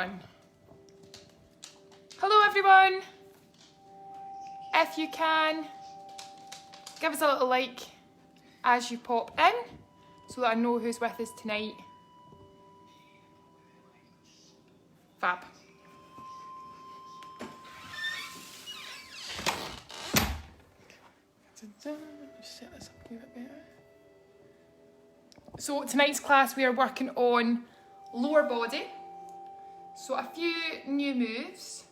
one. Hello everyone. If you can, give us a little like as you pop in so that I know who's with us tonight. Fab. Just set this up a bit better. So tonight's class we are working on lower body. So a few new moves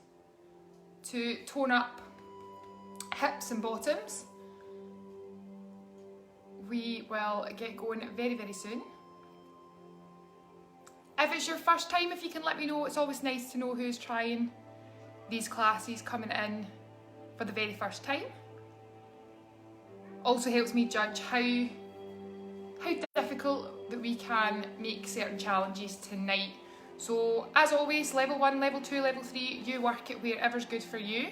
to tone up hips and bottoms. We will get going very, very soon. If it's your first time, if you can let me know, it's always nice to know who's trying these classes coming in for the very first time. Also helps me judge how difficult that we can make certain challenges tonight. So as always, level 1, level 2, level 3, you work it wherever's good for you.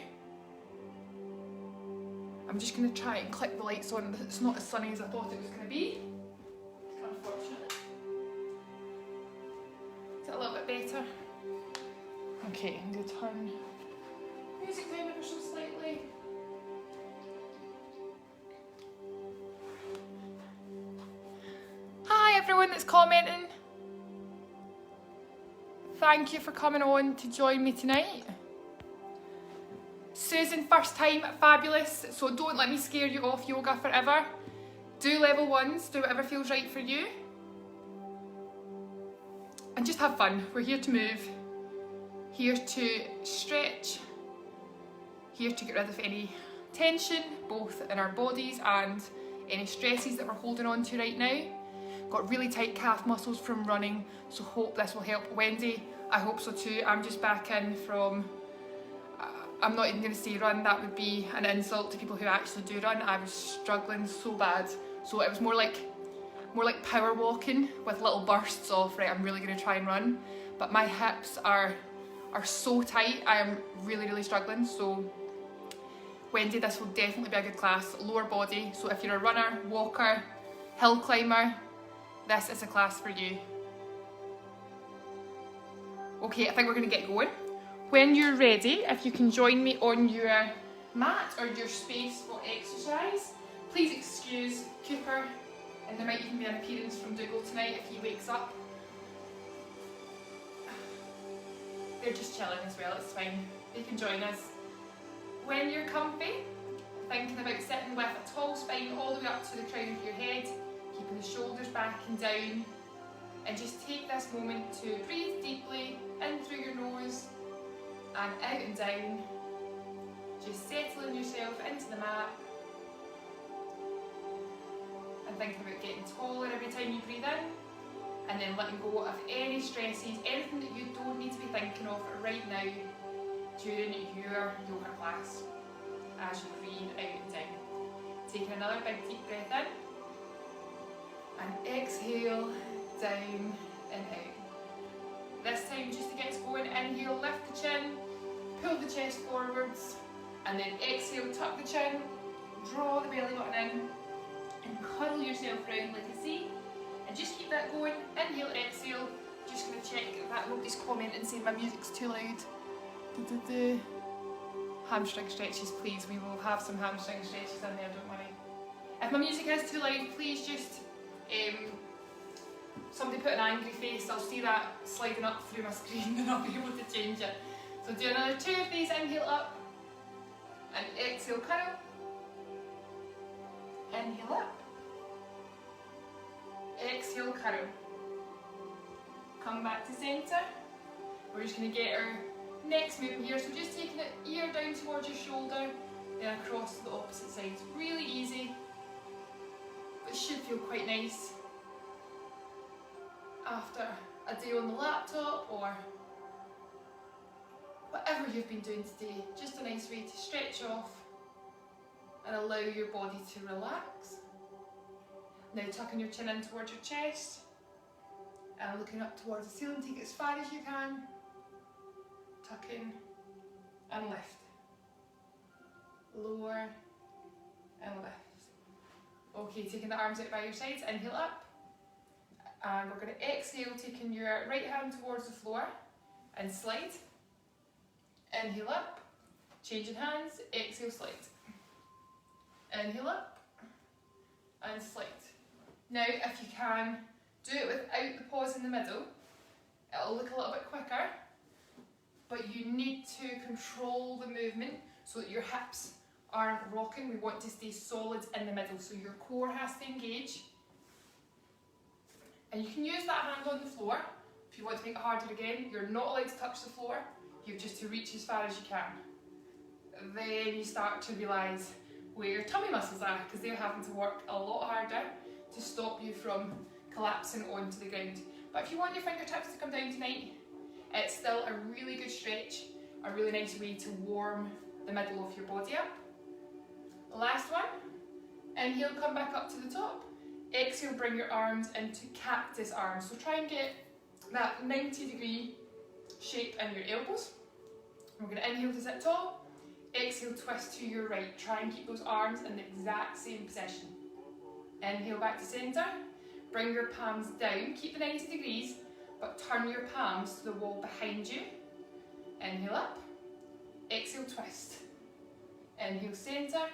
I'm just going to try and click the lights on. It's not as sunny as I thought it was going to be, unfortunately. Is that a little bit better? Okay, I'm going to turn music down ever so slightly. Hi everyone that's commenting. Thank you for coming on to join me tonight. Susan, first time, fabulous. So don't let me scare you off yoga forever. Do level 1s, do whatever feels right for you. And just have fun. We're here to move, here to stretch, here to get rid of any tension, both in our bodies and any stresses that we're holding on to right now. Got really tight calf muscles from running, so hope this will help. Wendy, I hope so too. I'm just back in from, I'm not even going to say run, that would be an insult to people who actually do run. I was struggling so bad, so it was more like power walking with little bursts of, right, I'm really going to try and run, but my hips are so tight. I am really, really struggling. So Wendy, this will definitely be a good class. Lower body, so if you're a runner, walker, hill climber, this is a class for you. Okay, I think we're going to get going. When you're ready, if you can join me on your mat or your space for exercise, please excuse Cooper, and there might even be an appearance from Dougal tonight if he wakes up. They're just chilling as well, it's fine. They can join us. When you're comfy, thinking about sitting with a tall spine all the way up to the crown of your head, keeping the shoulders back and down, and just take this moment to breathe deeply in through your nose and out and down. Just settling yourself into the mat and thinking about getting taller every time you breathe in, and then letting go of any stresses, anything that you don't need to be thinking of right now during your yoga class as you breathe out and down. Taking another big deep breath in and exhale down and out. This time, just to get us going, inhale, lift the chin, pull the chest forwards, and then exhale, tuck the chin, draw the belly button in, and curl yourself round like a C, and just keep that going. Inhale, exhale. Just going to check that nobody's commenting saying my music's too loud. Hamstring stretches, please. We will have some hamstring stretches in there, don't worry. If my music is too loud, please just somebody put an angry face. I'll see that sliding up through my screen and I'll be able to change it. So do another 2 of these. Inhale up and exhale, curl. Inhale up, exhale, curl. Come back to centre. We're just going to get our next movement here. So just taking it ear down towards your shoulder, then across to the opposite side. Really easy, but should feel quite nice after a day on the laptop or whatever you've been doing today. Just a nice way to stretch off and allow your body to relax. Now tucking your chin in towards your chest and looking up towards the ceiling. Take it as far as you can. Tuck in and lift. Lower and lift. Okay, taking the arms out by your sides, inhale up. And we're going to exhale, taking your right hand towards the floor. and slide. Inhale up, changing hands, exhale, slide. Inhale up and slide. Now if you can do it without the pause in the middle, it'll look a little bit quicker, but you need to control the movement so that your hips aren't rocking. We want to stay solid in the middle, so your core has to engage. And you can use that hand on the floor. If you want to make it harder again, you're not allowed to touch the floor. You've just to reach as far as you can. Then you start to realise where your tummy muscles are, because they're having to work a lot harder to stop you from collapsing onto the ground. But if you want your fingertips to come down tonight, it's still a really good stretch, a really nice way to warm the middle of your body up. Last one, inhale, come back up to the top. Exhale, bring your arms into cactus arms. So try and get that 90-degree shape in your elbows. We're going to inhale to sit tall. Exhale, twist to your right. Try and keep those arms in the exact same position. Inhale back to centre. Bring your palms down. Keep the 90 degrees, but turn your palms to the wall behind you. Inhale up. Exhale, twist. Inhale, centre.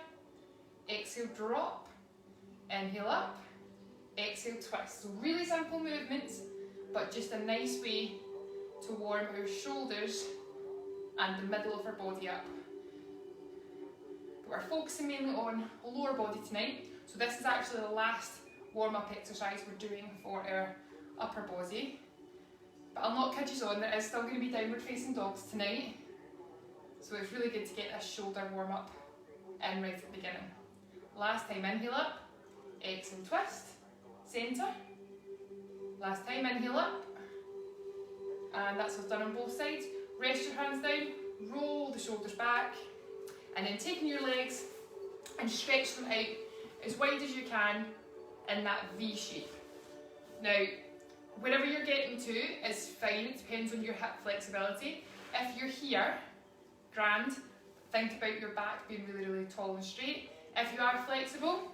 Exhale, drop. Inhale up. Exhale, twist. So really simple movements, but just a nice way to warm our shoulders and the middle of our body up. But we're focusing mainly on lower body tonight, so this is actually the last warm-up exercise we're doing for our upper body. But I'll not kid you on, there is still going to be downward facing dogs tonight, so it's really good to get this shoulder warm-up in right at the beginning. Last time, inhale up, exhale, twist, centre. Last time, inhale up, and that's what's done on both sides. Rest your hands down, roll the shoulders back, and then taking your legs and stretch them out as wide as you can in that V shape. Now, wherever you're getting to is fine, it depends on your hip flexibility. If you're here, grand, think about your back being really, really tall and straight. If you are flexible,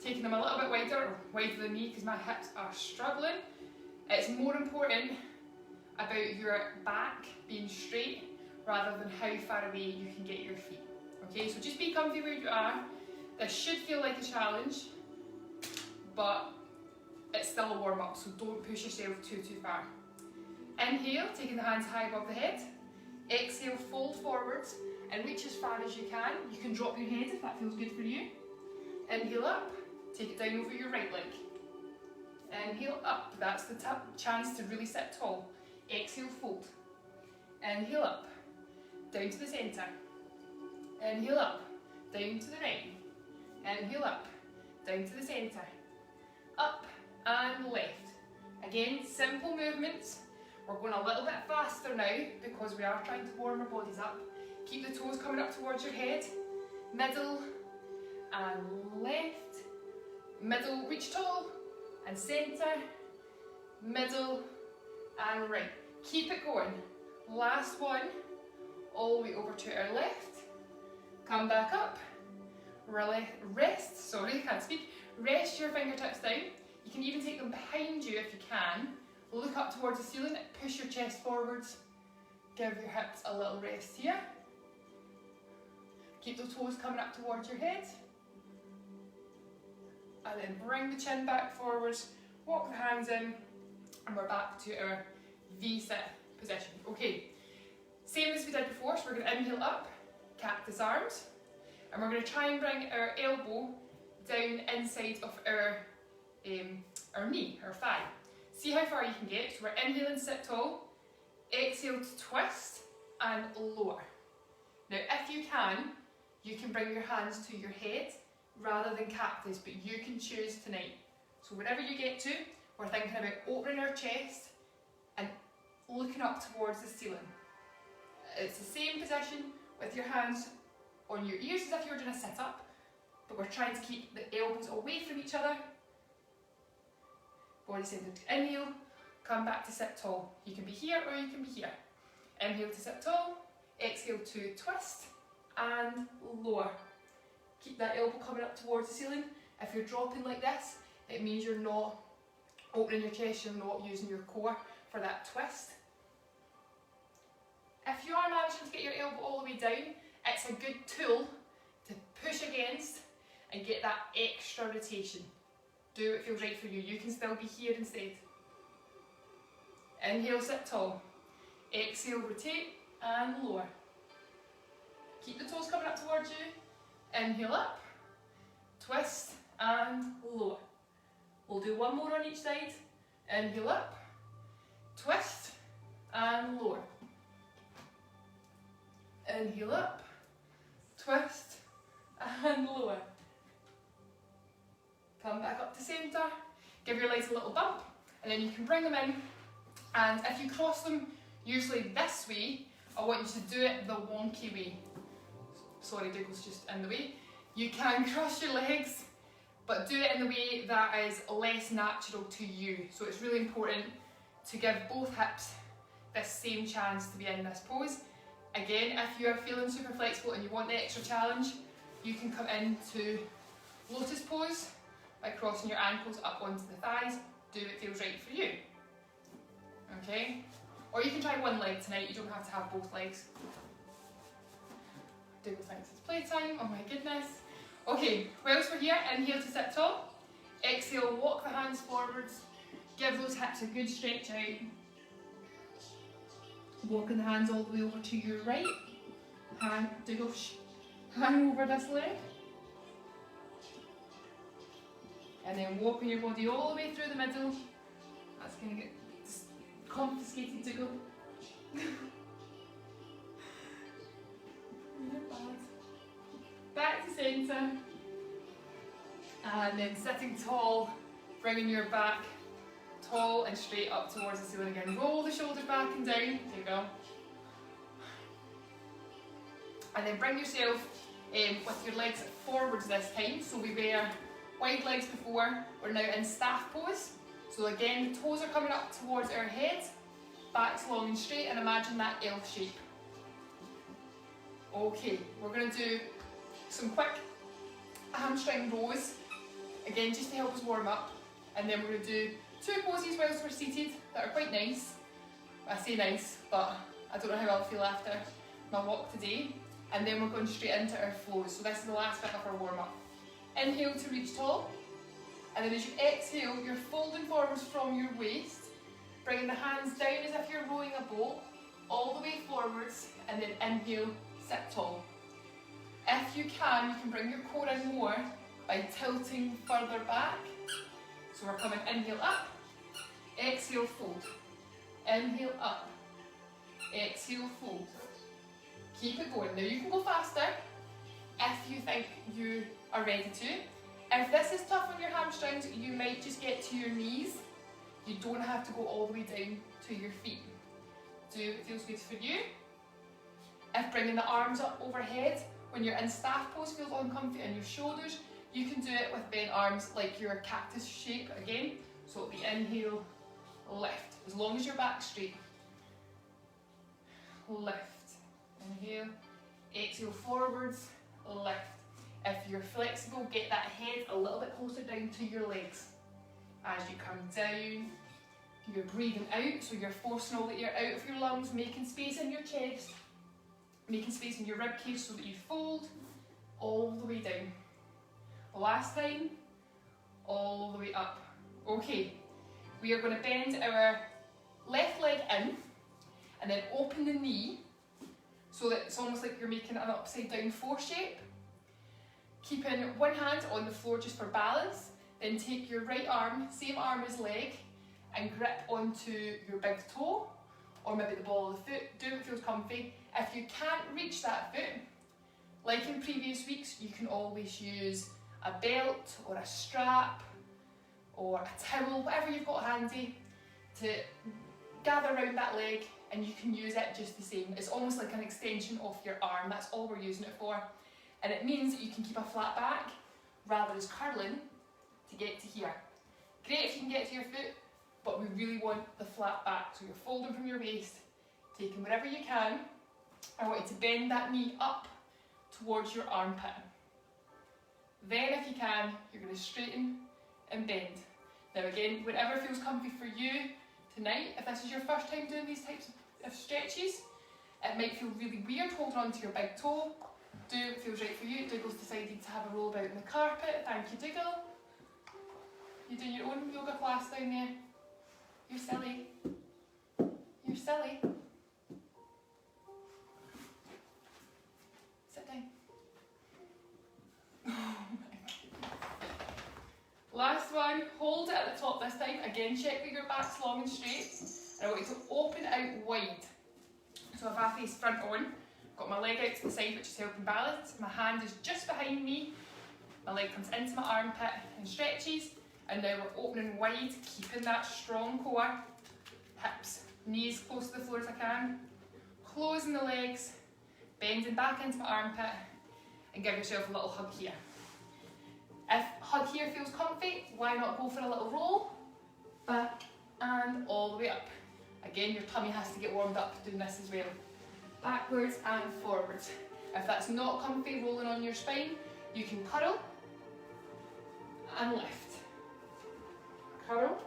taking them a little bit wider, or wider than me because my hips are struggling, it's more important about your back being straight rather than how far away you can get your feet. Okay, so just be comfy where you are. This should feel like a challenge, but it's still a warm-up, so don't push yourself too far. Inhale, taking the hands high above the head. Exhale, fold forwards and reach as far as you can. You can drop your head if that feels good for you. Inhale up, take it down over your right leg. Inhale up, that's the chance to really sit tall. Exhale, fold. Inhale up, down to the centre. Inhale up, down to the right. Inhale up, down to the centre. Up and left. Again, simple movements. We're going a little bit faster now because we are trying to warm our bodies up. Keep the toes coming up towards your head. Middle and left. Middle, reach tall and centre. Middle and right. Keep it going. Last one, all the way over to our left. Come back up. Rest, sorry, can't speak. Rest your fingertips down. You can even take them behind you if you can. Look up towards the ceiling, push your chest forwards. Give your hips a little rest here. Keep the toes coming up towards your head. And then bring the chin back forwards, walk the hands in, and we're back to our V-sit position. Okay, same as we did before, so we're going to inhale up, cactus arms, and we're going to try and bring our elbow down inside of our knee, our thigh. See how far you can get. So we're inhaling, sit tall, exhale to twist and lower. Now if you can bring your hands to your head rather than cactus, but you can choose tonight. So wherever you get to, we're thinking about opening our chest and looking up towards the ceiling. It's the same position with your hands on your ears as if you were doing a sit-up, but we're trying to keep the elbows away from each other. Body centered. Inhale, come back to sit tall. You can be here or you can be here. Inhale to sit tall, exhale to twist and lower. Keep that elbow coming up towards the ceiling. If you're dropping like this, it means you're not opening your chest, you're not using your core for that twist. If you are managing to get your elbow all the way down, it's a good tool to push against and get that extra rotation. Do what feels right for you. You can still be here instead. Inhale, sit tall. Exhale, rotate and lower. Keep the toes coming up towards you. Inhale up, twist and lower. We'll do one more on each side. Inhale up, twist and lower. Inhale up, twist and lower. Come back up to centre. Give your legs a little bump and then you can bring them in. And if you cross them, usually this way, I want you to do it the wonky way. Sorry, Douglas just in the way. You can cross your legs, but do it in the way that is less natural to you. So it's really important to give both hips this same chance to be in this pose. Again, if you are feeling super flexible and you want the extra challenge, you can come into lotus pose by crossing your ankles up onto the thighs. Do what feels right for you. Okay? Or you can try one leg tonight, you don't have to have both legs. Dougal thinks it's playtime, oh my goodness. Okay, whilst we're here, inhale to sit tall. Exhale, walk the hands forwards. Give those hips a good stretch out. Walking the hands all the way over to your right. Dougal, hang over this leg. And then walking your body all the way through the middle. That's going to get confiscated to go. Back to centre. And then sitting tall, bringing your back tall and straight up towards the ceiling again. Roll the shoulders back and down. There you go. And then bring yourself with your legs forwards this time. So we were wide legs before, we're now in staff pose. So again, the toes are coming up towards our head, back's long and straight, and imagine that L shape. Okay, we're going to do some quick hamstring rows, again just to help us warm up, and then we're going to do two poses whilst we're seated that are quite nice. I say nice, but I don't know how I'll feel after my walk today. And then we're going straight into our flows, so this is the last bit of our warm up. Inhale to reach tall, and then as you exhale, you're folding forwards from your waist, bringing the hands down as if you're rowing a boat, all the way forwards, and then inhale, sit tall. If you can bring your core in more by tilting further back. So we're coming inhale up, exhale fold, inhale up, exhale fold. Keep it going. Now you can go faster if you think you are ready to. If this is tough on your hamstrings, you might just get to your knees. You don't have to go all the way down to your feet. Do what feels good for you. If bringing the arms up overhead when you're in staff pose feels uncomfy on your shoulders, you can do it with bent arms like your cactus shape again. So it'll be inhale, lift, as long as your back's straight. Lift, inhale, exhale forwards, lift. If you're flexible, get that head a little bit closer down to your legs. As you come down, you're breathing out, so you're forcing all the air out of your lungs, making space in your chest, making space in your rib cage so that you fold all the way down. Last time, all the way up. Okay, we are going to bend our left leg in and then open the knee so that it's almost like you're making an upside down 4 shape. Keeping one hand on the floor just for balance, then take your right arm, same arm as leg, and grip onto your big toe, or maybe the ball of the foot. Do what feels comfy. If you can't reach that foot, like in previous weeks, you can always use a belt or a strap or a towel, whatever you've got handy, to gather around that leg, and you can use it just the same. It's almost like an extension of your arm. That's all we're using it for. And it means that you can keep a flat back rather than curling to get to here. Great if you can get to your foot, but we really want the flat back. So you're folding from your waist, taking whatever you can. I want you to bend that knee up towards your armpit. Then if you can, you're going to straighten and bend. Now again, whatever feels comfy for you tonight, if this is your first time doing these types of stretches, It might feel really weird holding on to your big toe. Do what feels right for you. Dougall's decided to have a roll about in the carpet. Thank you, Dougal. You doing your own yoga class down there? You're silly. You're silly. Sit down. Oh my goodness. Last one, hold it at the top this time. Again, check that your back's long and straight. And I want you to open out wide. So if I face front on, got my leg out to the side, which is helping balance. My hand is just behind me. My leg comes into my armpit and stretches. And now we're opening wide, keeping that strong core. Hips, knees close to the floor as I can. Closing the legs, bending back into my armpit, and give yourself a little hug here. If hug here feels comfy, why not go for a little roll? Back and all the way up. Again, your tummy has to get warmed up doing this as well. Backwards and forwards. If that's not comfy, rolling on your spine, you can curl and lift. Curl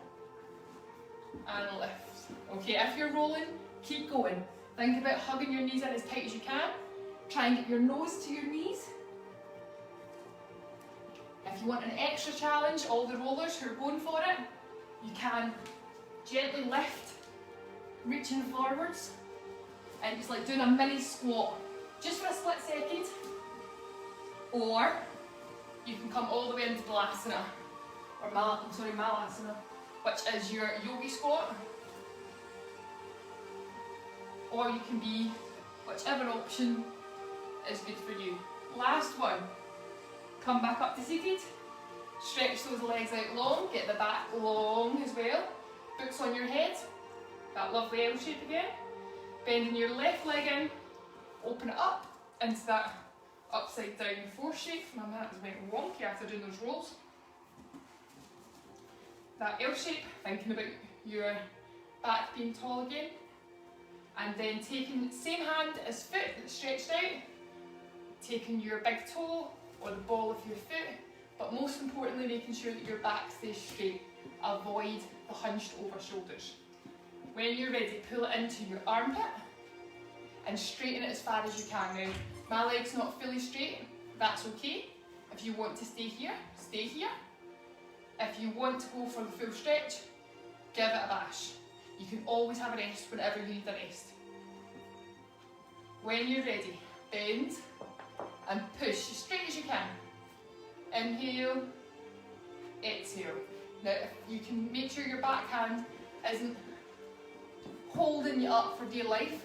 and lift. Okay, if you're rolling, keep going. Think about hugging your knees in as tight as you can. Try and get your nose to your knees. If you want an extra challenge, all the rollers who are going for it, you can gently lift, reaching forwards, and it's like doing a mini squat, just for a split second. Or you can come all the way into Balasana, or Malasana, which is your yogi squat. Or you can be whichever option is good for you. Last one. Come back up to seated. Stretch those legs out long. Get the back long as well. Boots on your head. That lovely L shape again. Bending your left leg in. Open it up into that upside down 4 shape. My mat has went wonky after doing those rolls. That L shape. Thinking about your back being tall again. And then taking the same hand as foot that's stretched out. Taking your big toe or the ball of your foot, but most importantly making sure that your back stays straight. Avoid the hunched over shoulders. When you're ready, pull it into your armpit and straighten it as far as you can. Now, my leg's not fully straight, that's okay. If you want to stay here, stay here. If you want to go for the full stretch, give it a bash. You can always have a rest whenever you need a rest. When you're ready, bend and push as straight as you can. Inhale, exhale. Now you can make sure your backhand isn't holding you up for dear life,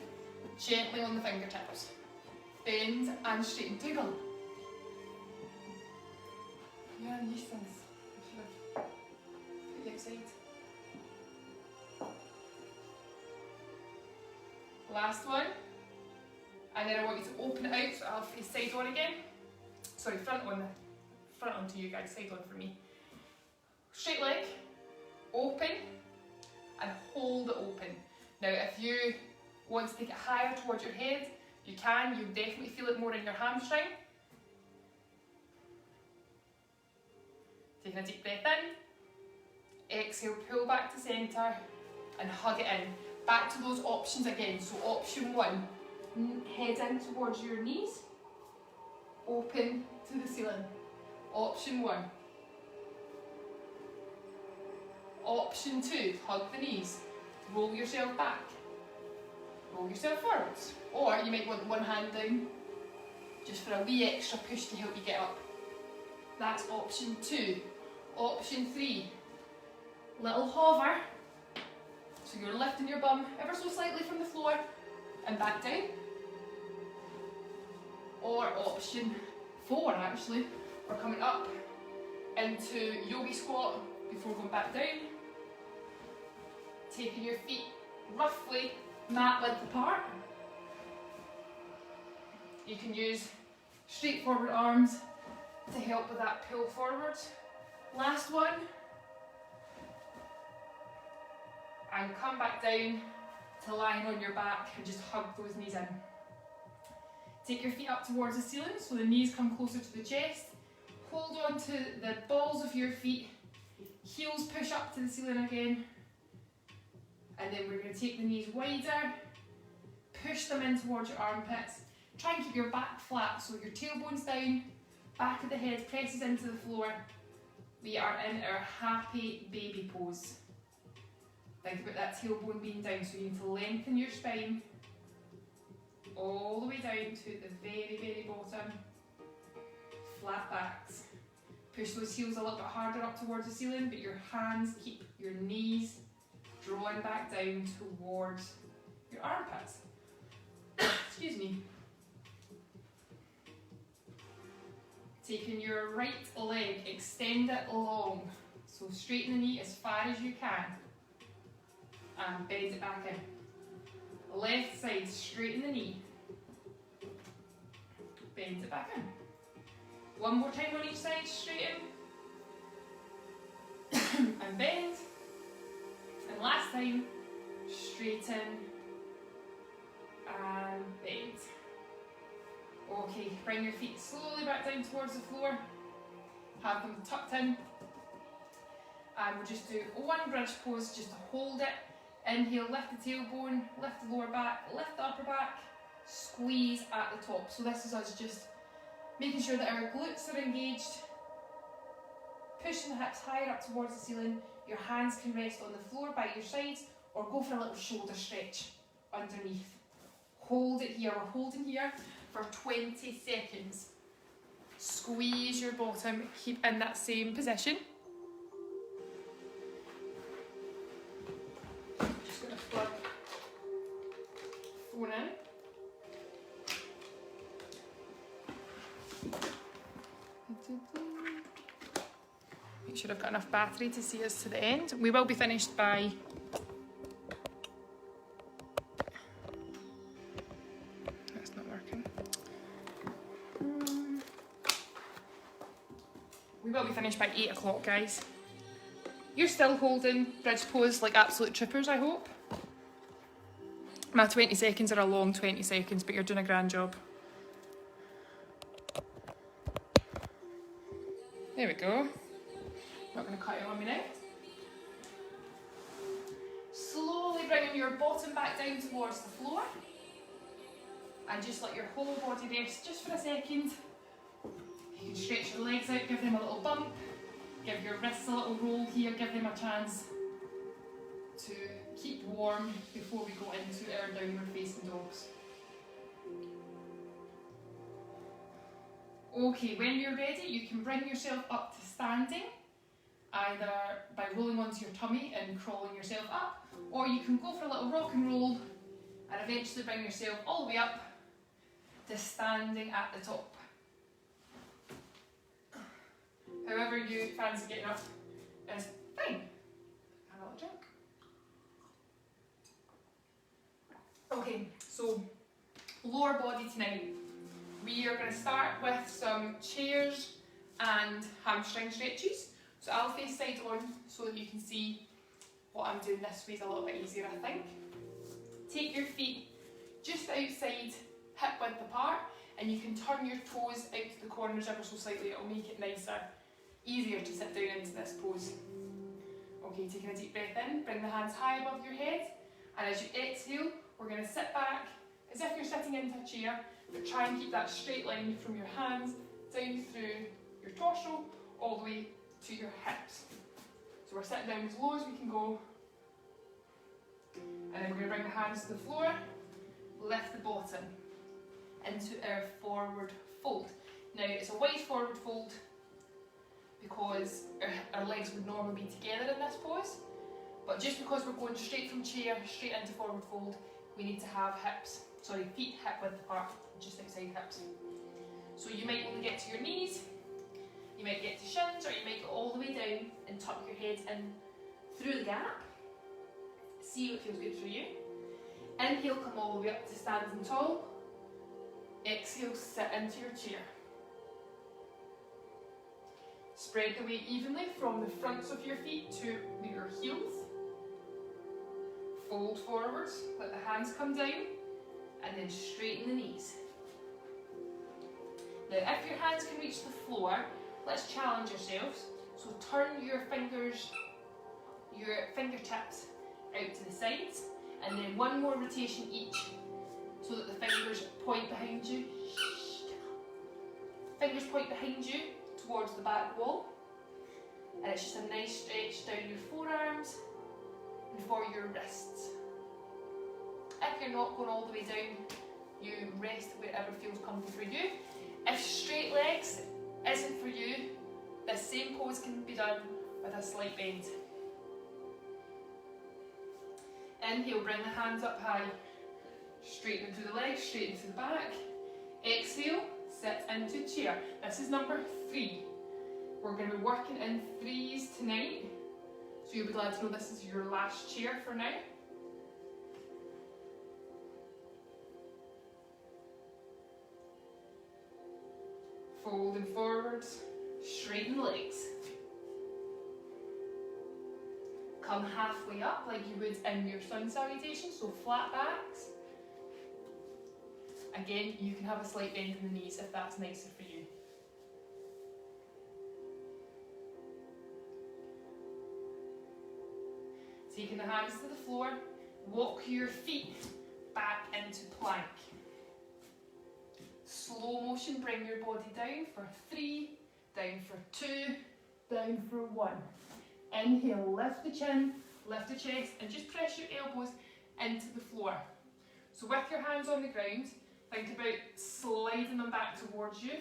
gently on the fingertips. Bend and straighten. Dougal. You're on these things. I should have put you outside. Last one. And then I want you to open it out, so I'll face side on again. Sorry, front on to you guys, side on for me. Straight leg, open, and hold it open. Now if you want to take it higher towards your head, you can. You'll definitely feel it more in your hamstring. Taking a deep breath in. Exhale, pull back to centre, and hug it in. Back to those options again. So option 1. Head in towards your knees, open to the ceiling. Option 1. Option 2, hug the knees, roll yourself back, roll yourself forwards. Or you might want one hand down, just for a wee extra push to help you get up. That's option 2. Option 3, little hover, so you're lifting your bum ever so slightly from the floor and back down. Or option 4 actually, we're coming up into yogi squat before going back down. Taking your feet roughly mat length apart. You can use straightforward arms to help with that pull forward. Last one. And come back down to lying on your back and just hug those knees in. Take your feet up towards the ceiling so the knees come closer to the chest. Hold on to the balls of your feet. Heels push up to the ceiling again. And then we're going to take the knees wider, push them in towards your armpits. Try and keep your back flat, so your tailbone's down, back of the head presses into the floor. We are in our happy baby pose. Think about that tailbone being down, so you need to lengthen your spine all the way down to the very, very bottom. Flat backs. Push those heels a little bit harder up towards the ceiling, but your hands keep your knees drawing back down towards your armpits. Excuse me. Taking your right leg, extend it long. So straighten the knee as far as you can. And bend it back in. Left side, straighten the knee. Bend it back in. One more time on each side, straighten. And bend. And last time, straighten and bend. Okay, bring your feet slowly back down towards the floor. Have them tucked in. And we'll just do one bridge pose just to hold it. Inhale, lift the tailbone, lift the lower back, lift the upper back, squeeze at the top. So this is us just making sure that our glutes are engaged, pushing the hips higher up towards the ceiling. Your hands can rest on the floor by your sides, or go for a little shoulder stretch underneath. Hold it here, we're holding here for 20 seconds. Squeeze your bottom, keep in that same position. Just going to plug phone in. Make sure I've got enough battery to see us to the end. We will be finished by that's not working. We will be finished by 8 o'clock, guys. You're still holding bridge pose like absolute troopers, I hope. My 20 seconds are a long 20 seconds, but you're doing a grand job. There we go. Not going to cut you on me now. Slowly bringing your bottom back down towards the floor. And just let your whole body rest just for a second. You can stretch your legs out, give them a little bump. Give your wrists a little roll here, give them a chance to keep warm before we go into our downward facing dogs. Okay, when you're ready, you can bring yourself up to standing, either by rolling onto your tummy and crawling yourself up, or you can go for a little rock and roll and eventually bring yourself all the way up to standing at the top. However you fancy getting up is fine. Have a little drink. Okay, so lower body tonight. We are going to start with some chairs and hamstring stretches. So I'll face side on so that you can see what I'm doing this way is a little bit easier, I think. Take your feet just outside hip width apart, and you can turn your toes out to the corners ever so slightly. It'll make it nicer, easier to sit down into this pose. Okay, taking a deep breath in, bring the hands high above your head, and as you exhale, we're going to sit back as if you're sitting into a chair, but try and keep that straight line from your hands down through your torso all the way to your hips. So we're sitting down as low as we can go, and then we're going to bring the hands to the floor, lift the bottom into our forward fold. Now it's a wide forward fold because our legs would normally be together in this pose, but just because we're going straight from chair straight into forward fold, we need to have feet hip width apart, just outside hips. So you might only get to your knees, you might get to shins, or you might go all the way down and tuck your head in through the gap. See what feels good for you. Inhale, come all the way up to standing tall. Exhale, sit into your chair. Spread the weight evenly from the fronts of your feet to your heels. Fold forwards, let the hands come down, and then straighten the knees. Now, if your hands can reach the floor, let's challenge yourselves. So turn your fingertips out to the sides, and then one more rotation each so that the fingers point behind you. Fingers point behind you towards the back wall. And it's just a nice stretch down your forearms and for your wrists. If you're not going all the way down, you rest wherever feels comfy for you. If straight legs isn't for you, this same pose can be done with a slight bend. Inhale, bring the hands up high. Straighten through the legs, straighten through the back. Exhale, sit into chair. This is number 3. We're going to be working in 3s tonight. So you'll be glad to know this is your last chair for now. Folding forwards, straighten legs. Come halfway up like you would in your sun salutation, so flat backs. Again, you can have a slight bend in the knees if that's nicer for you. Taking the hands to the floor, walk your feet back into plank. Slow motion, bring your body down for 3, down for 2, down for 1. Inhale, lift the chin, lift the chest, and just press your elbows into the floor. So with your hands on the ground, think about sliding them back towards you,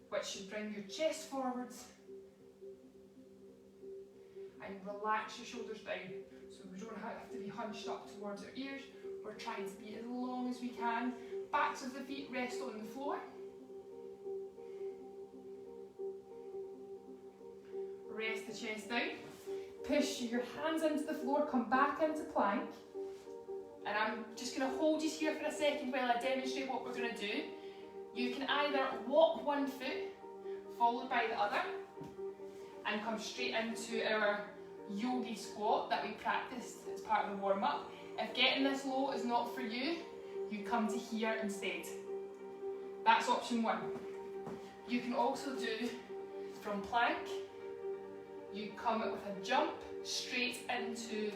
which should bring your chest forwards. And relax your shoulders down. So we don't have to be hunched up towards our ears. We're trying to be as long as we can. Backs of the feet rest on the floor. Rest the chest down. Push your hands into the floor, come back into plank. And I'm just going to hold you here for a second while I demonstrate what we're going to do. You can either walk one foot, followed by the other, and come straight into our yogi squat that we practiced as part of the warm-up. If getting this low is not for you, you come to here instead. That's option 1. You can also do from plank, you come with a jump straight into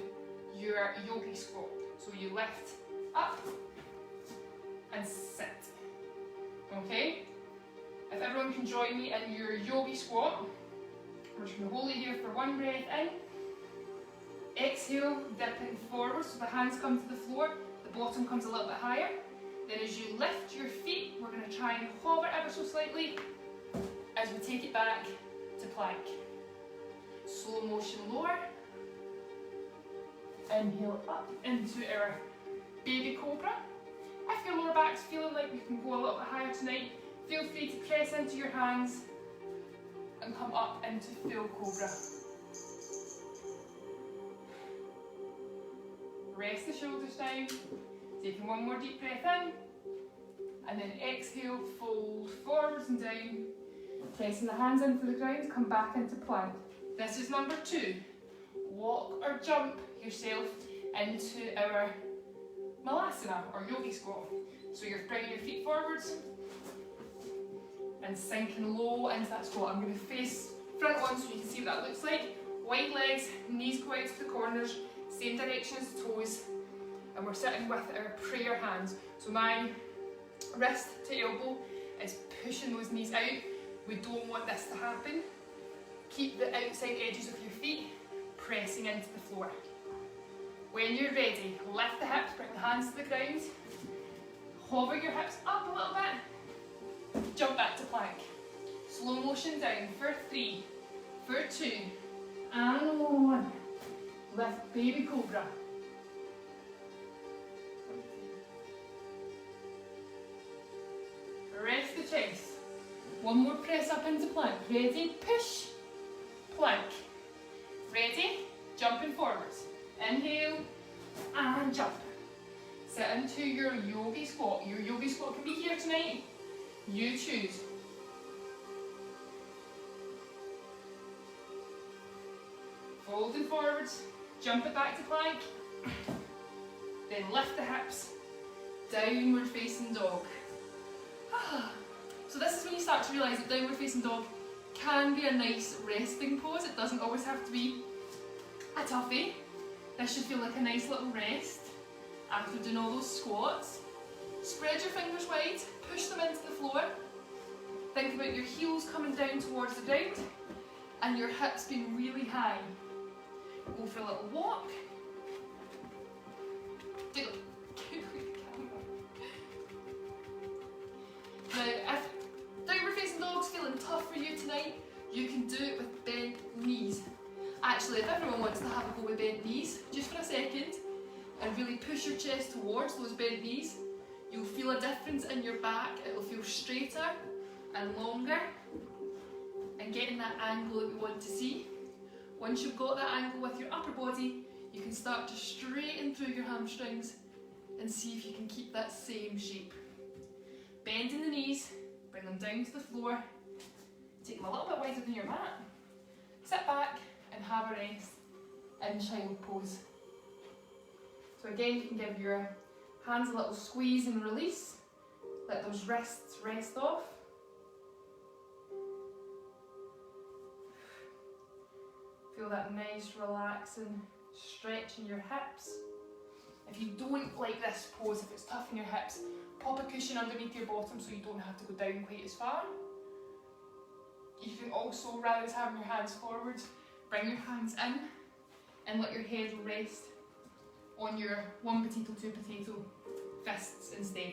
your yogi squat. So you lift up and sit. Okay? If everyone can join me in your yogi squat, we're just going to hold it here for 1 breath in. Exhale, dipping forward so the hands come to the floor, the bottom comes a little bit higher. Then as you lift your feet, we're going to try and hover ever so slightly as we take it back to plank. Slow motion lower. Inhale up into our baby cobra. If your lower back's feeling like we can go a little bit higher tonight, feel free to press into your hands and come up into full cobra. Rest the shoulders down, taking 1 more deep breath in, and then exhale, fold forwards and down, pressing the hands into the ground, come back into plank. This is number 2. Walk or jump yourself into our malasana or yogi squat. So you're bringing your feet forwards and sinking low into that squat. I'm going to face front on so you can see what that looks like. Wide legs, knees go out to the corners, same direction as the toes, and we're sitting with our prayer hands. So my wrist to elbow is pushing those knees out. We don't want this to happen. Keep the outside edges of your feet pressing into the floor. When you're ready, lift the hips, bring the hands to the ground, hover your hips up a little bit, jump back to plank. Slow motion down for 3, for 2, and 1. Lift baby cobra. Rest the chest. 1 more press up into plank. Ready? Push. Plank. Ready? Jumping forwards. Inhale and jump. Sit into your yogi squat. Your yogi squat can be here tonight. You choose. Folding forwards. Jump it back to plank. Then lift the hips. Downward facing dog. So this is when you start to realise that downward facing dog can be a nice resting pose. It doesn't always have to be a toughie. This should feel like a nice little rest after doing all those squats. Spread your fingers wide, push them into the floor. Think about your heels coming down towards the ground and your hips being really high. Go for a little walk. Now, if downward facing dog's feeling tough for you tonight, you can do it with bent knees. Actually, if everyone wants to have a go with bent knees, just for a second, and really push your chest towards those bent knees, you'll feel a difference in your back. It'll feel straighter and longer, and getting that angle that we want to see. Once you've got that angle with your upper body, you can start to straighten through your hamstrings and see if you can keep that same shape. Bending the knees, bring them down to the floor, take them a little bit wider than your mat, sit back and have a rest in child pose. So again, you can give your hands a little squeeze and release, let those wrists rest off. Feel that nice relaxing stretch in your hips. If you don't like this pose, if it's tough in your hips, pop a cushion underneath your bottom so you don't have to go down quite as far. You can also, rather than having your hands forward, bring your hands in and let your head rest on your 1 potato, 2 potato fists instead.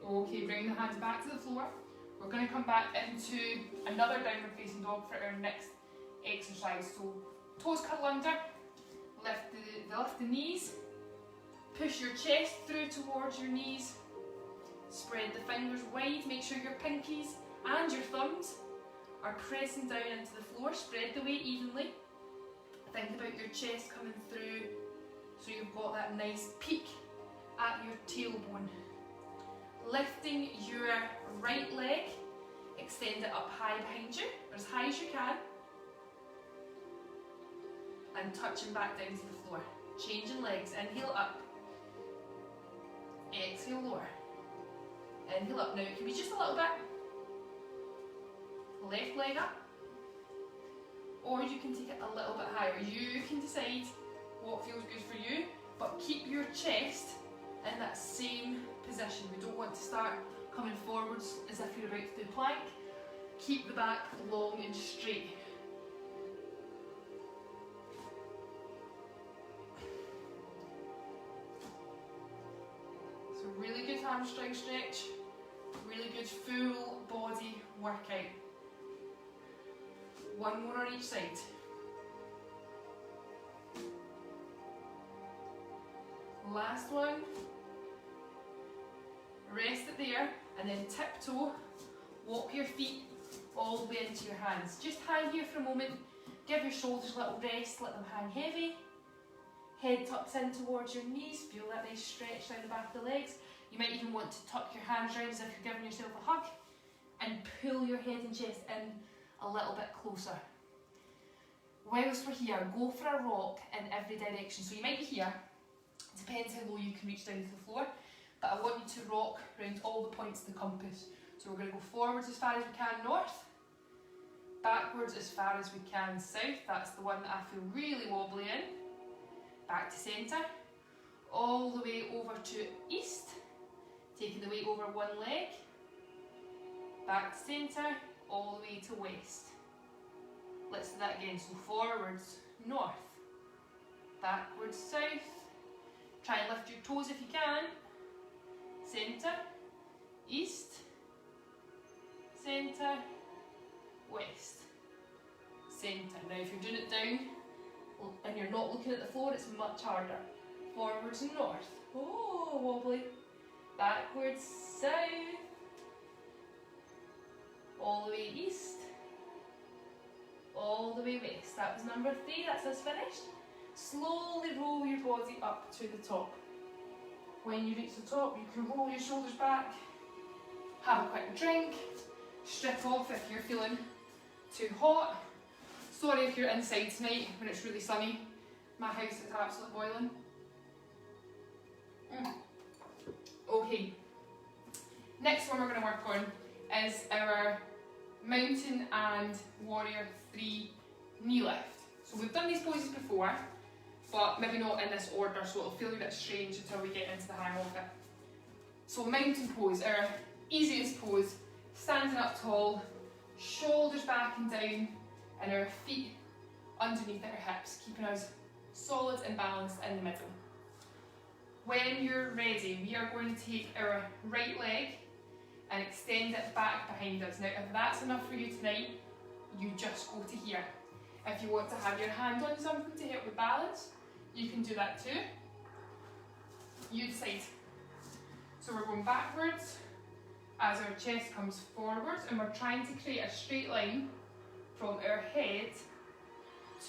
Okay, bring the hands back to the floor. We're going to come back into another downward facing dog for our next exercise. So toes curl under, lift the knees, push your chest through towards your knees, spread the fingers wide, make sure your pinkies and your thumbs are pressing down into the floor, spread the weight evenly. Think about your chest coming through so you've got that nice peak at your tailbone. Lifting your right leg, extend it up high behind you, or as high as you can, and touching back down to the floor. Changing legs, inhale up, exhale lower, inhale up. Now it can be just a little bit. Left leg up, or you can take it a little bit higher. You can decide what feels good for you, but keep your chest in that same position. We don't want to start coming forwards as if you're about to do plank. Keep the back long and straight. So really good hamstring stretch, really good full body workout. One more on each side. Last one. Rest it there and then tiptoe, walk your feet all the way into your hands. Just hang here for a moment, give your shoulders a little rest, let them hang heavy. Head tucks in towards your knees, feel that nice stretch down the back of the legs. You might even want to tuck your hands around as if you're giving yourself a hug and pull your head and chest in a little bit closer. Whilst we're here, go for a rock in every direction. So you might be here, depends how low you can reach down to the floor, but I want you to rock around all the points of the compass. So we're going to go forwards as far as we can north, backwards as far as we can south, that's the one that I feel really wobbly in, back to centre, all the way over to east, taking the weight over one leg, back to centre, all the way to west. Let's do that again, so forwards, north, backwards, south, try and lift your toes if you can, centre, east, centre, west, centre. Now if you're doing it down and you're not looking at the floor, it's much harder. Forwards and north, oh wobbly, backwards, south, all the way east, all the way west. That was number 3, that's us finished. Slowly roll your body up to the top. When you reach the top, you can roll your shoulders back, have a quick drink, strip off if you're feeling too hot. Sorry if you're inside tonight when it's really sunny. My house is absolutely boiling. Okay, next one we're going to work on is our mountain and warrior 3 knee lift. So we've done these poses before, but maybe not in this order, so it'll feel a bit strange until we get into the hang of it. So mountain pose, our easiest pose, standing up tall, shoulders back and down, and our feet underneath our hips, keeping us solid and balanced in the middle. When you're ready, we are going to take our right leg and extend it back behind us. Now, if that's enough for you tonight, you just go to here. If you want to have your hand on something to help with balance, you can do that too. You decide. So we're going backwards as our chest comes forwards, and we're trying to create a straight line from our head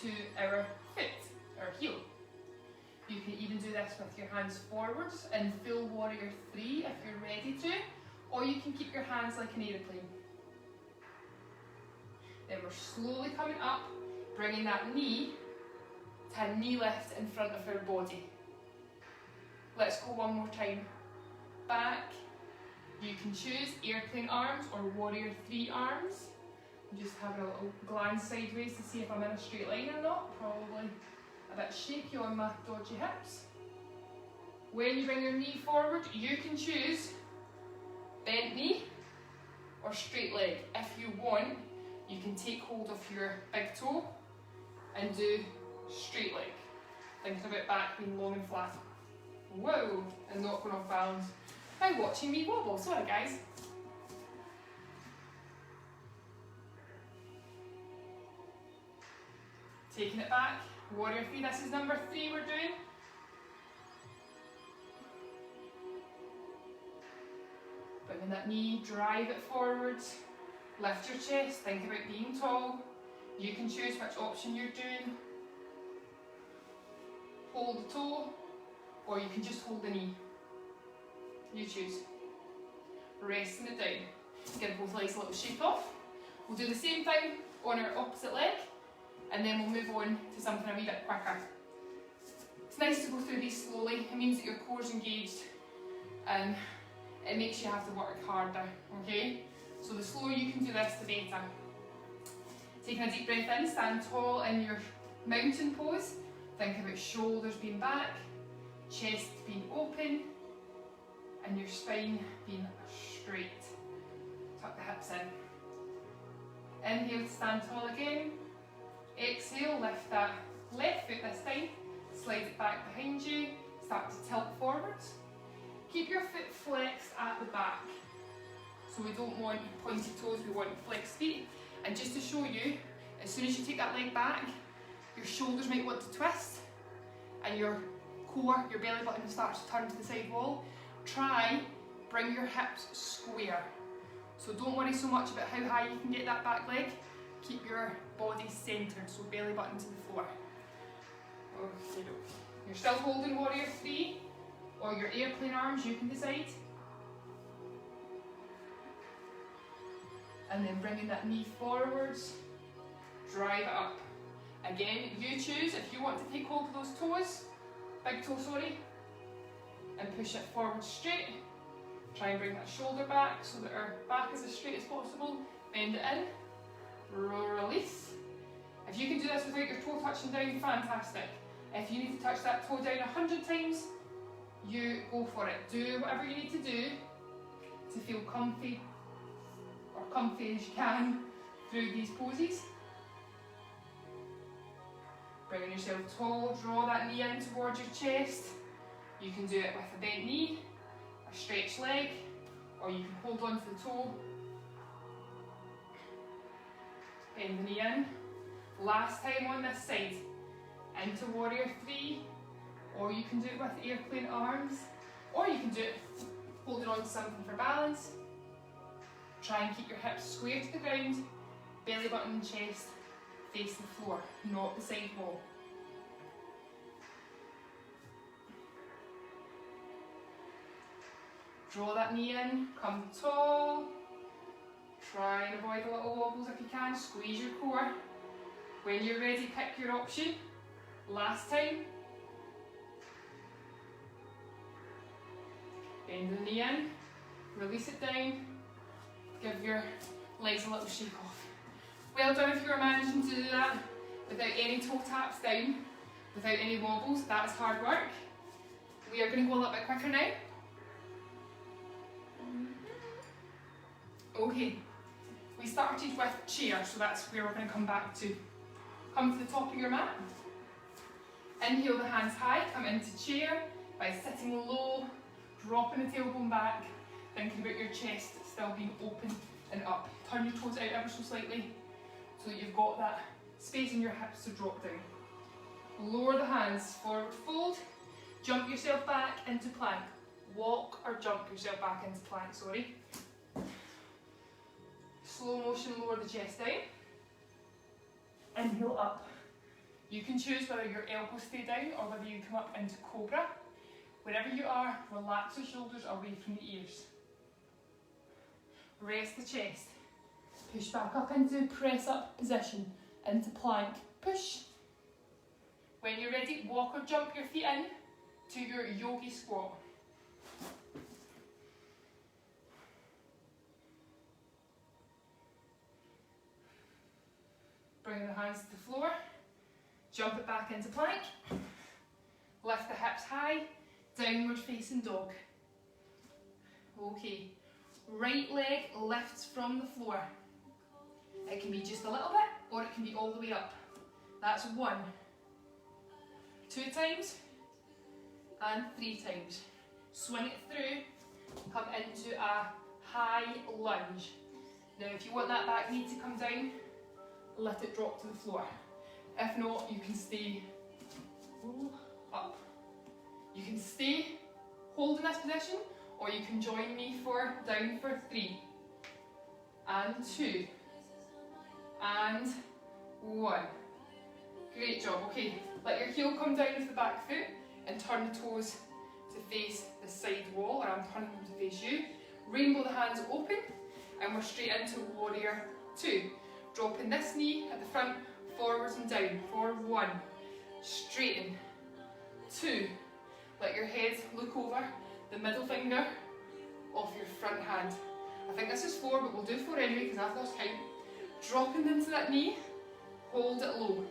to our foot, our heel. You can even do this with your hands forwards in full warrior 3 if you're ready to, or you can keep your hands like an aeroplane. Then we're slowly coming up, bringing that knee to a knee lift in front of our body. Let's go one more time. Back. You can choose airplane arms or warrior 3 arms. I'm just having a little glance sideways to see if I'm in a straight line or not. Probably a bit shaky on my dodgy hips. When you bring your knee forward, you can choose bent knee or straight leg. If you want, you can take hold of your big toe and do straight leg. Thinking about back being long and flat. Whoa, and not going off balance by watching me wobble. Sorry guys. Taking it back, warrior 3, this is number 3 we're doing. Bringing that knee, drive it forwards, lift your chest, think about being tall. You can choose which option you're doing. Hold the toe, or you can just hold the knee. You choose. Resting it down. Give both legs a little shake off. We'll do the same thing on our opposite leg, and then we'll move on to something a wee bit quicker. It's nice to go through these slowly. It means that your core's engaged, and it makes you have to work harder, okay? So the slower you can do this, the better. Taking a deep breath in, stand tall in your mountain pose. Think about shoulders being back, chest being open, and your spine being straight. Tuck the hips in. Inhale to stand tall again. Exhale, lift that left foot this time. Slide it back behind you. Start to tilt forwards. Keep your foot flexed at the back. So we don't want pointed toes, we want flexed feet. And just to show you, as soon as you take that leg back, your shoulders might want to twist and your core, your belly button starts to turn to the side wall. Try, bring your hips square. So don't worry so much about how high you can get that back leg. Keep your body centered, so belly button to the floor. Okay, you're still holding warrior 3 or your airplane arms, you can decide. And then bringing that knee forwards, drive it up. Again, you choose if you want to take hold of those toes, big toe, sorry, and push it forward straight. Try and bring that shoulder back so that our back is as straight as possible. Bend it in, release. If you can do this without your toe touching down, fantastic. If you need to touch that toe down 100 times, you go for it. Do whatever you need to do to feel comfy, or comfy as you can, through these poses. Bringing yourself tall, draw that knee in towards your chest. You can do it with a bent knee, a stretched leg, or you can hold on to the toe. Bend the knee in. Last time on this side, into warrior 3, or you can do it with airplane arms, or you can do it holding on to something for balance. Try and keep your hips square to the ground, belly button and chest face the floor, not the side wall. Draw that knee in, come tall. Try and avoid the little wobbles if you can, squeeze your core. When you're ready, pick your option. Last time. Bend the knee in, release it down. Give your legs a little shake off. Well done if you are managing to do that without any toe taps down, without any wobbles. That is hard work. We are going to go a little bit quicker now. Okay, we started with chair, so that's where we're going to come back to. Come to the top of your mat. Inhale the hands high, come into chair by sitting low, dropping the tailbone back, thinking about your chest still being open and up. Turn your toes out ever so slightly so that you've got that space in your hips to drop down. Lower the hands, forward fold, jump yourself back into plank. Walk or jump yourself back into plank, sorry. Slow motion, lower the chest down. Inhale up. You can choose whether your elbows stay down or whether you come up into cobra. Wherever you are, relax the shoulders away from the ears. Rest the chest. Push back up into press up position, into plank. Push. When you're ready, walk or jump your feet in to your yogi squat. Bring the hands to the floor. Jump it back into plank. Lift the hips high. Downward facing dog. Okay. Right leg lifts from the floor. It can be just a little bit or it can be all the way up. That's 1, 2 times and 3 times. Swing it through, come into a high lunge. Now if you want that back knee to come down, let it drop to the floor. If not, you can stay up. You can stay holding this position, or you can join me for down for 3 and 2 and 1. Great job. Okay, let your heel come down with the back foot and turn the toes to face the side wall, or I'm turning them to face you. Rainbow the hands open, and we're straight into warrior 2. Dropping this knee at the front, forwards and down. For 1, straighten. 2, let your head look over the middle finger of your front hand. I think this is 4, but we'll do 4 anyway because I've lost count. Dropping into that knee, hold it low.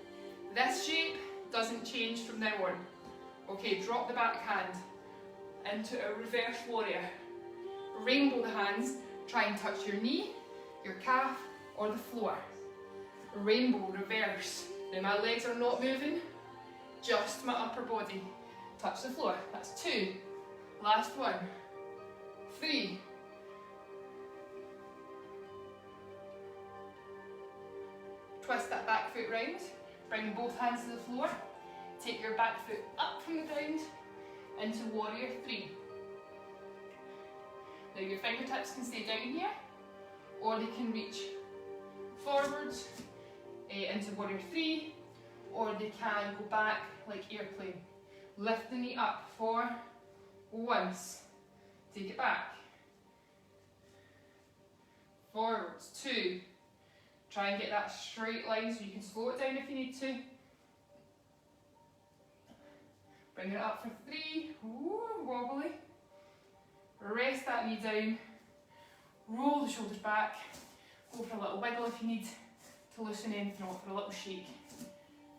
This shape doesn't change from now on. Okay, drop the back hand into a reverse warrior. Rainbow the hands, try and touch your knee, your calf, or the floor. Rainbow, reverse. Now my legs are not moving, just my upper body. Touch the floor. That's 2. Last 1. 3. Twist that back foot round. Bring both hands to the floor. Take your back foot up from the ground into warrior 3. Now your fingertips can stay down here, or they can reach forwards into warrior 3, or they can go back like airplane. Lift the knee up for once. Take it back. Forwards, 2. Try and get that straight line so you can slow it down if you need to. Bring it up for 3. Ooh, wobbly. Rest that knee down. Roll the shoulders back. Go for a little wiggle if you need to loosen anything off, for a little shake.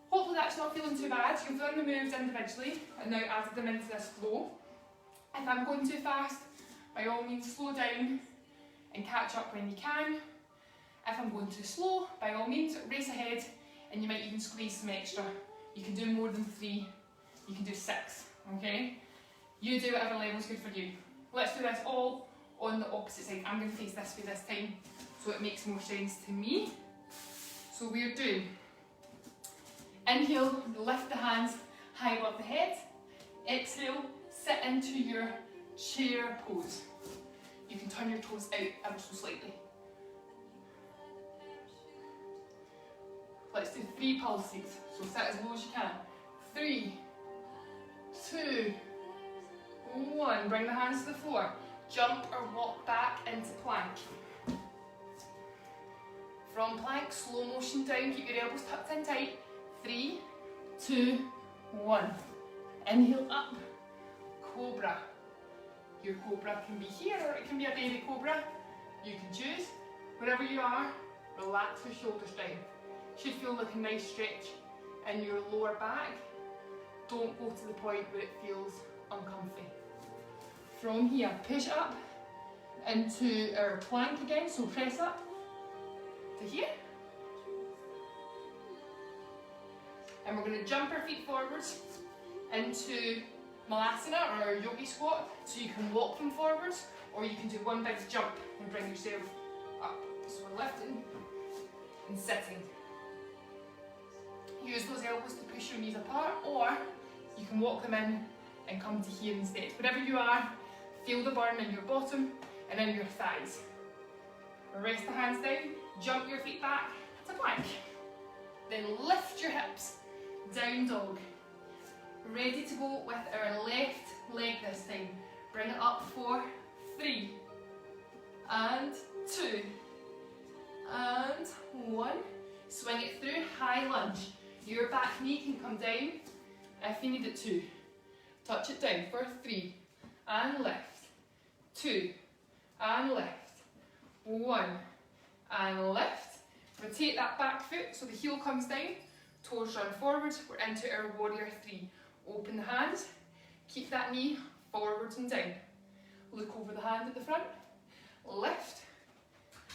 Hopefully that's not feeling too bad. You've done the moves individually and now added them into this flow. If I'm going too fast, by all means slow down and catch up when you can. If I'm going too slow, by all means race ahead, and you might even squeeze some extra. You can do more than 3, you can do 6, okay? You do whatever level's good for you. Let's do this all on the opposite side. I'm going to face this way this time so it makes more sense to me. So we're doing inhale, lift the hands high above the head. Exhale, sit into your chair pose. You can turn your toes out ever so slightly. Let's do 3 pulses. So sit as low as you can. 3, 2, 1. Bring the hands to the floor. Jump or walk back into plank. From plank, slow motion down. Keep your elbows tucked in tight. 3, 2, 1. Inhale up. Cobra. Your cobra can be here or it can be a baby cobra. You can choose. Wherever you are, relax your shoulders down. Should feel like a nice stretch in your lower back. Don't go to the point where it feels uncomfy. From here, push up into our plank again, so press up to here. And we're going to jump our feet forwards into Malasana or yogi squat, so you can walk them forwards, or you can do one big jump and bring yourself up. So we're lifting and sitting. Use those elbows to push your knees apart, or you can walk them in and come to here instead. Wherever you are, feel the burn in your bottom and in your thighs. Rest the hands down, jump your feet back to plank. Then lift your hips, down dog. Ready to go with our left leg this time. Bring it up for 3, and 2, and 1. Swing it through, high lunge. Your back knee can come down if you need it to. Touch it down for 3, and lift, 2, and lift, 1, and lift. Rotate that back foot so the heel comes down, toes run forward. We're into our warrior 3. Open the hands, keep that knee forwards and down. Look over the hand at the front, lift,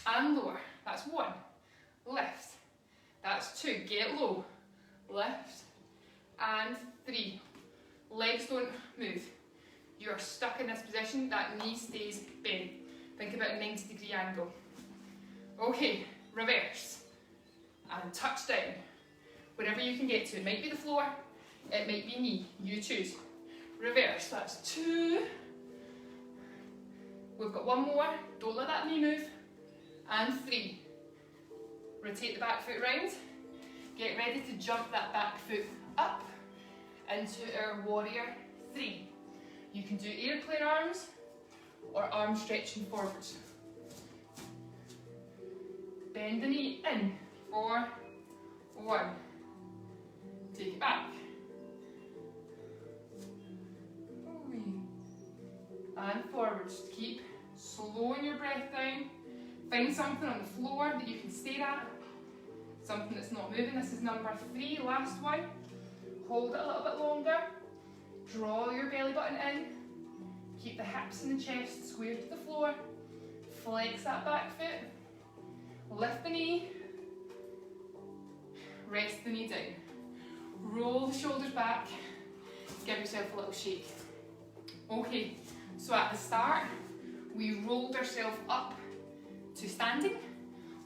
and lower. That's 1, lift, that's 2, get low, lift, and 3. Legs don't move. You're stuck in this position, that knee stays bent. Think about a 90-degree angle. Okay, reverse, and touch down. Wherever you can get to, it might be the floor, it might be knee, you choose. Reverse, that's 2. We've got 1 more, don't let that knee move. And 3. Rotate the back foot round. Get ready to jump that back foot up into our warrior 3. You can do airplane arms or arm stretching forwards. Bend the knee in for 1. Take it back. And forwards. Keep slowing your breath down. Find something on the floor that you can stare at. Something that's not moving. This is number 3, last one. Hold it a little bit longer. Draw your belly button in. Keep the hips and the chest square to the floor. Flex that back foot. Lift the knee. Rest the knee down. Roll the shoulders back. Give yourself a little shake. Okay, so at the start, we rolled ourselves up to standing.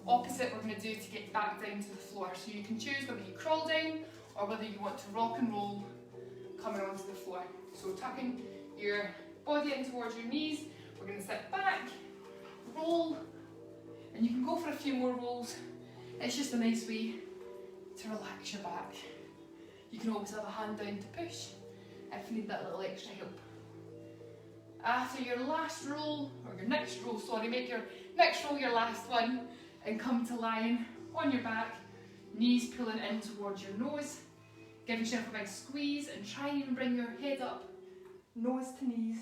Opposite we're going to do to get back down to the floor. So you can choose whether you crawl down or whether you want to rock and roll coming onto the floor. So tucking your body in towards your knees, we're going to sit back, roll, and you can go for a few more rolls. It's just a nice way to relax your back. You can always have a hand down to push if you need that little extra help. After your last roll, or your next roll, sorry, make your next roll your last one, and come to lying on your back, knees pulling in towards your nose. Give yourself a big squeeze and try and bring your head up, nose to knees,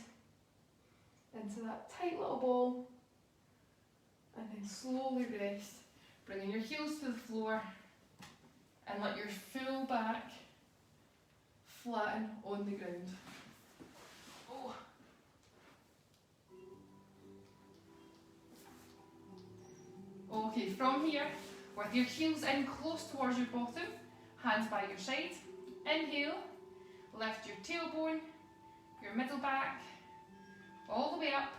into that tight little ball, and then slowly rest, bringing your heels to the floor, and let your full back flatten on the ground. Oh. Okay, from here, with your heels in close towards your bottom, hands by your side. Inhale, lift your tailbone, your middle back, all the way up.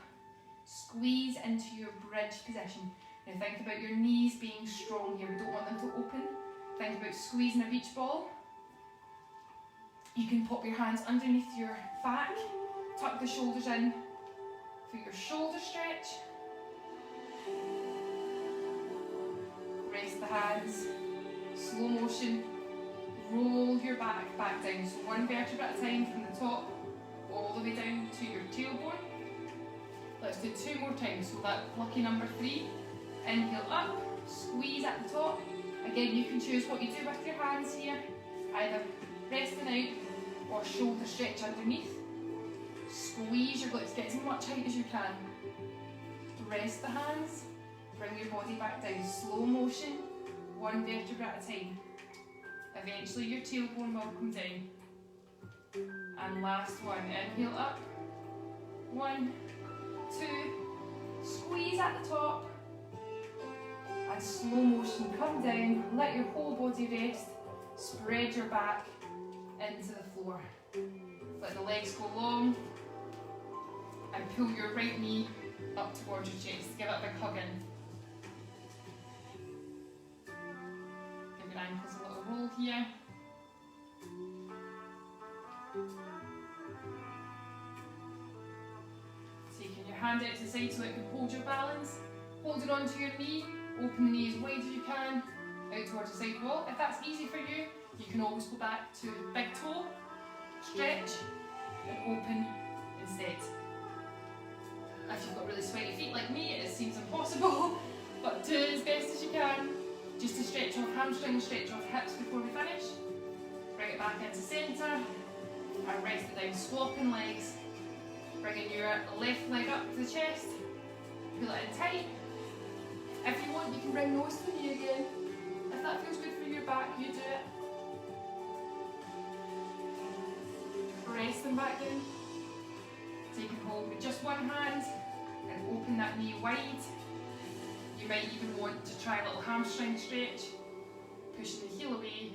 Squeeze into your bridge position. Now think about your knees being strong here. We don't want them to open. Think about squeezing a beach ball. You can pop your hands underneath your back, tuck the shoulders in for your shoulder stretch. Rest the hands, slow motion, roll your back down. So 1 vertebra at a time from the top all the way down to your tailbone. Let's do 2 more times. So that lucky number 3, inhale up, squeeze at the top. Again, you can choose what you do with your hands here, either resting out or shoulder stretch underneath. Squeeze your glutes, get as much height as you can. Rest the hands, Bring your body back down, slow motion, one vertebra at a time. Eventually your tailbone will come down. And last one, inhale up. 1, 2, squeeze at the top. And slow motion, come down, let your whole body rest, spread your back into the floor. Let the legs go long and pull your right knee up towards your chest. Give it a big hug in. Give your ankles a little roll here. Taking your hand out to the side so it can hold your balance. Hold it onto your knee. Open the knee as wide as you can, out towards the side wall. If that's easy for you, you can always go back to big toe, stretch, and open instead. If you've got really sweaty feet like me, it seems impossible, but do it as best as you can, just to stretch off hamstrings, stretch off hips before we finish. Bring it back into centre, and rest it down, swapping legs. Bringing your left leg up to the chest, pull it in tight. If you want, you can bring nose to knee again. If that feels good for your back, you do it. Press them back down. Taking hold with just one hand and open that knee wide. You might even want to try a little hamstring stretch, pushing the heel away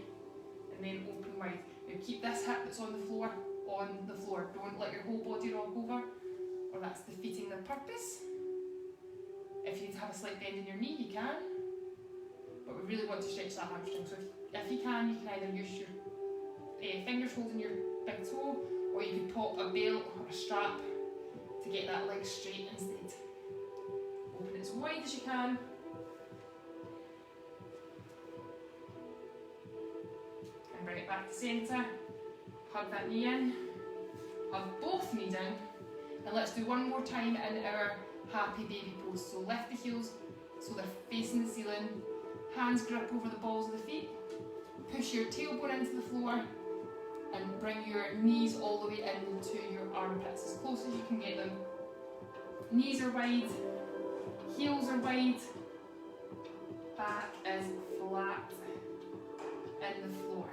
and then open wide. Now keep this hip that's on the floor. Don't let your whole body rock over, or that's defeating the purpose. If you have a slight bend in your knee, you can, but we really want to stretch that hamstring. So if you can either use your fingers holding your big toe, or you could pop a belt or a strap to get that leg straight instead. Open it as wide as you can. And bring it back to centre. Hug that knee in. Hug both knees in. And let's do one more time in our happy baby pose. So lift the heels so they're facing the ceiling. Hands grip over the balls of the feet. Push your tailbone into the floor. And bring your knees all the way into your armpits, as close as you can get them. Knees are wide, heels are wide, back is flat in the floor,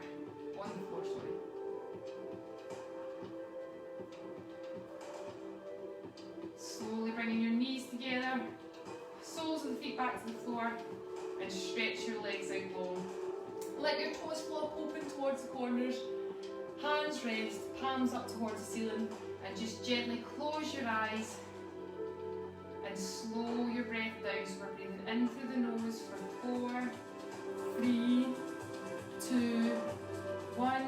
on the floor, sorry. Slowly bringing your knees together, soles of the feet back to the floor, and stretch your legs out long. Let your toes flop open towards the corners. Hands rest, palms up towards the ceiling, and just gently close your eyes and slow your breath down. So we're breathing in through the nose for 4, 3, 2, 1,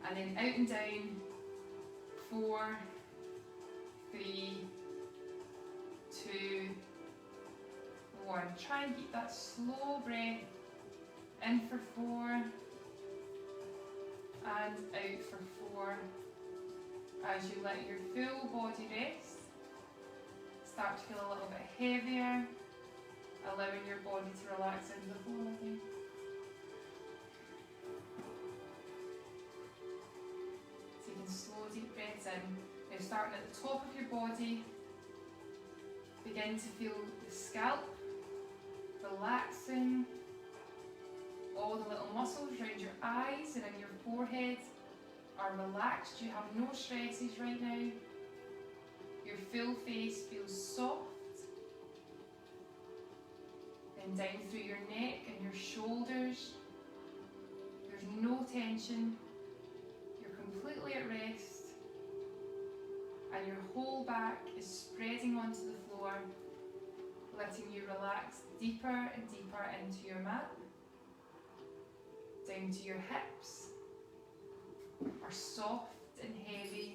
and then out and down, 4, 3, 2, 1. Try and keep that slow breath in for 4, and out for 4, as you let your full body rest. Start to feel a little bit heavier, allowing your body to relax into the floor again. Taking slow deep breaths in. Now starting at the top of your body, begin to feel the scalp relaxing. All the little muscles around your eyes and in your forehead are relaxed. You have no stresses right now. Your full face feels soft. Then down through your neck and your shoulders. There's no tension. You're completely at rest. And your whole back is spreading onto the floor, letting you relax deeper and deeper into your mat. Down to your hips are soft and heavy,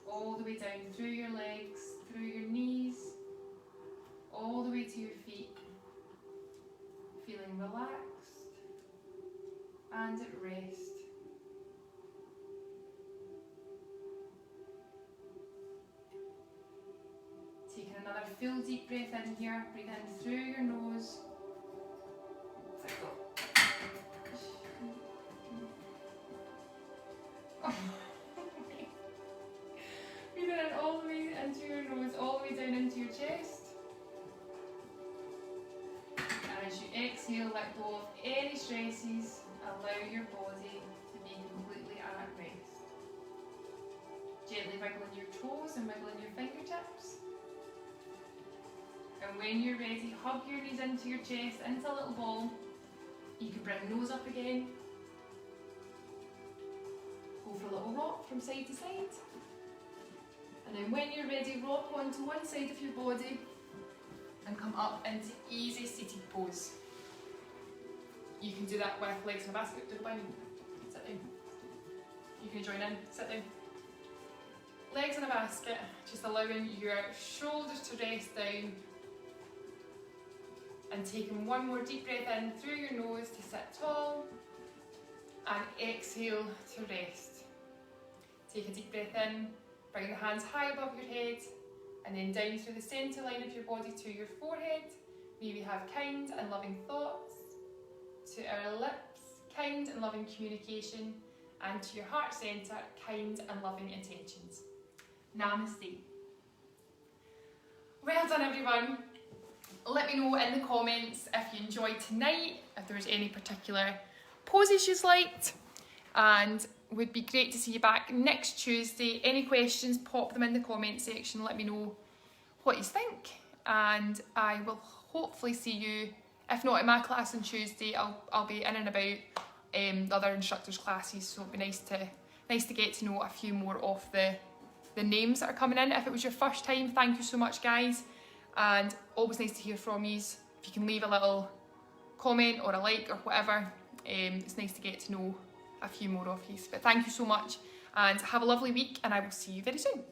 all the way down through your legs, through your knees, all the way to your feet, feeling relaxed and at rest. Taking another full deep breath in here, breathe in through your nose. Breathe in all the way into your nose, all the way down into your let go of any stresses, allow your body to be completely at rest. Gently wiggling your toes and wiggling your fingertips. And when you're ready, hug your knees into your chest, into a little ball. You can bring nose up again. Go for a little rock from side to side. And then when you're ready, rock onto one side of your body and come up into easy seated pose. You can do that with legs in a basket, do it by me. Sit down. You can join in, sit down. Legs in a basket, just allowing your shoulders to rest down and taking one more deep breath in through your nose to sit tall and exhale to rest. Take a deep breath in, bring the hands high above your head and then down through the centre line of your body to your forehead. May we have kind and loving thoughts. To our lips, kind and loving communication, and to your heart centre, kind and loving intentions. Namaste. Well done everyone. Let me know in the comments if you enjoyed tonight, if there was any particular poses you liked, and would be great to see you back next Tuesday. Any questions, pop them in the comment section, let me know what you think, and I will hopefully see you, if not in my class on Tuesday, I'll be in and about the other instructors' classes, so it'd be nice to get to know a few more of the names that are coming in. If it was your first time, thank you so much guys, and always nice to hear from you. If you can leave a little comment or a like or whatever, it's nice to get to know a few more of you. But thank you so much and have a lovely week, and I will see you very soon.